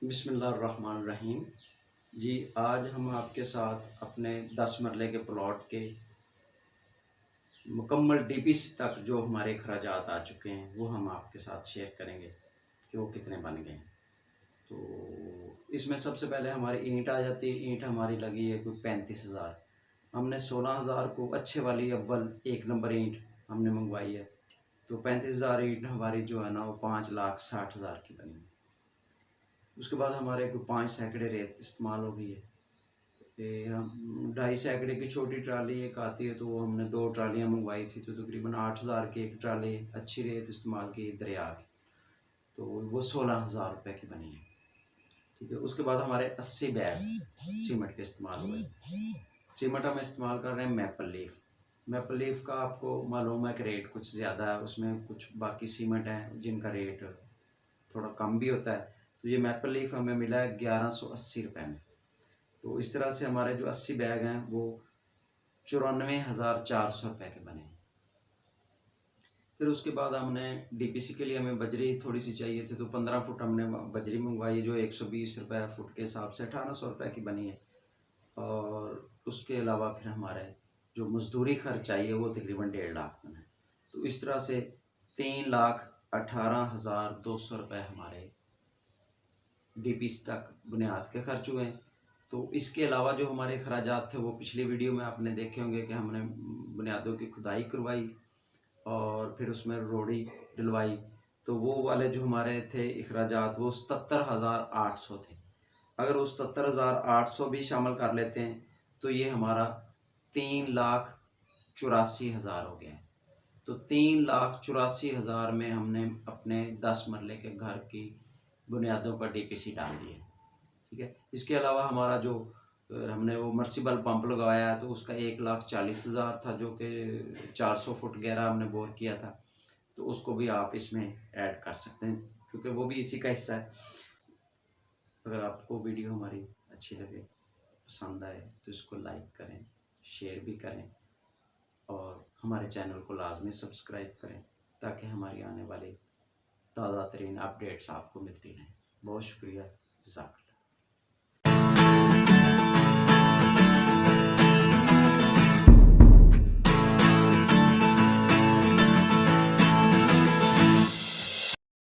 बिस्मिल्लाहिर्रहमानिर्रहीम। जी, आज हम आपके साथ अपने 10 मरले के प्लॉट के मुकम्मल डीपीसी तक जो हमारे अखराजात आ चुके हैं वो हम आपके साथ शेयर करेंगे कि वो कितने बन गए हैं। तो इसमें सबसे पहले हमारी ईंट आ जाती है। ईंट हमारी लगी है कोई 35,000। हमने 16,000 को अच्छे वाली अव्वल 1 नंबर ईंट हमने मंगवाई है। तो 35,000 ईंट हमारी जो है ना वो 5,60,000 की बनी है। उसके बाद हमारे को 5 सैकड़े रेत इस्तेमाल हो गई है। ये हम 2.5 सैकड़े की छोटी ट्राली एक आती है, तो वो हमने 2 ट्रालियाँ मंगवाई थी, तो तकरीबन 8,000 की एक ट्राली अच्छी रेत इस्तेमाल की दरिया की, तो वो 16,000 रुपये की बनी है। ठीक है। उसके बाद हमारे 80 बैग सीमेंट के इस्तेमाल हुए। सीमेंट हम इस्तेमाल कर रहे हैं मैपल लीफ। मैपल लीफ का आपको मालूम है कि रेट कुछ ज़्यादा है, उसमें कुछ बाकी सीमेंट हैं जिनका रेट थोड़ा कम भी होता है। तो ये मैपल लीफ हमें मिला है 1180 रुपये में। तो इस तरह से हमारे जो 80 बैग हैं वो 94,400 रुपये के बने। फिर उसके बाद हमने डीपीसी के लिए हमें बजरी थोड़ी सी चाहिए थी, तो 15 फुट हमने बजरी मंगवाई जो 120 रुपये फुट के हिसाब से 1800 रुपये की बनी है। और उसके अलावा फिर हमारे जो मजदूरी खर्च चाहिए वो तकरीबन 1.5 लाख बना है। तो इस तरह से 3,18,200 रुपये हमारे डीपीसी तक बुनियाद के खर्च हुए हैं। तो इसके अलावा जो हमारे अखराजात थे वो पिछली वीडियो में आपने देखे होंगे कि हमने बुनियादों की खुदाई करवाई और फिर उसमें रोड़ी डलवाई। तो वो वाले जो हमारे थे अखराजात वो 77,800 थे। अगर वो 77,800 भी शामिल कर लेते हैं तो ये हमारा 3,84,000 हो गया है। तो 3,84,000 में हमने अपने 10 मरले के घर की बुनियादों का डीपीसी डाल दिया। ठीक है। इसके अलावा हमारा जो हमने वो मर्सिबल पंप लगवाया है तो उसका 1,40,000 था, जो कि 400 फुट गहरा हमने बोर किया था। तो उसको भी आप इसमें ऐड कर सकते हैं क्योंकि वो भी इसी का हिस्सा है। अगर आपको वीडियो हमारी अच्छी लगे, पसंद आए, तो इसको लाइक करें, शेयर भी करें और हमारे चैनल को लाजमी सब्सक्राइब करें ताकि हमारी आने वाली ताज़ा तरीन अपडेट्स आपको मिलती रहें। बहुत शुक्रिया। जज़ाकल्लाह।